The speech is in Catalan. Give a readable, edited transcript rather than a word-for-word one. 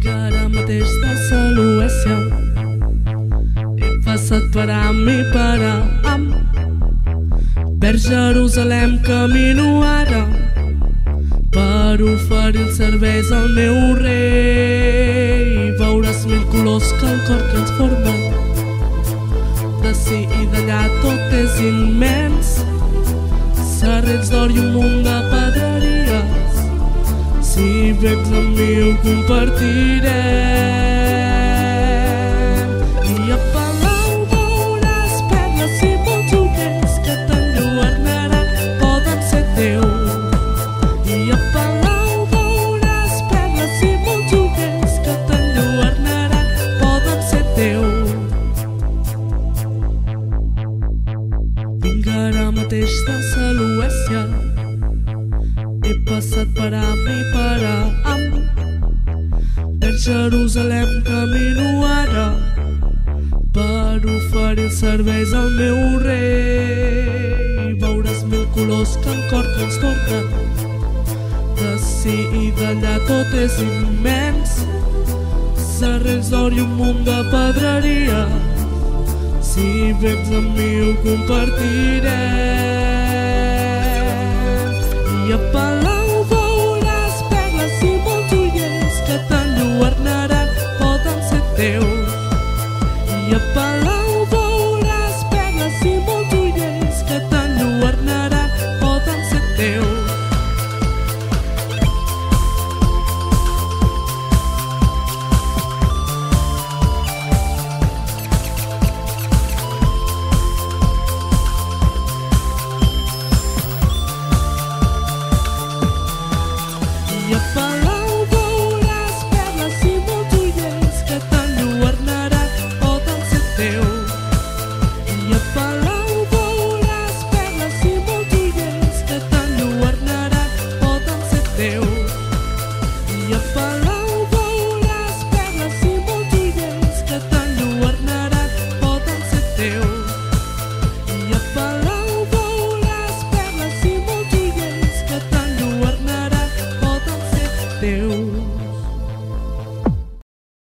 Vinc ara mateix de Suècia. He passat per Am i per Am. Per Jerusalem camino ara per oferir els serveis al meu rei. Veuràs mil colors que el cor transformen. D'ací i d'allà tot és immens. Serrells d'or i un munt de pedreries. Si vens amb mi ho compartirem. I a Palau veuràs perles i molts joguers que t'enlluernaran, poden ser teu. I a Palau veuràs perles i molts joguers que t'enlluernaran, poden ser teu. Vinc ara mateix de Suècia. He passat per Am i per Am. Per Jerusalem camino ara per oferir els serveis al meu rei. Veuràs mil colors que el cor trastornen. D'ací i d'allà tot és immens. Serrells d'or i un munt de pedreria. Si vens amb mi ho compartirem. I a Palau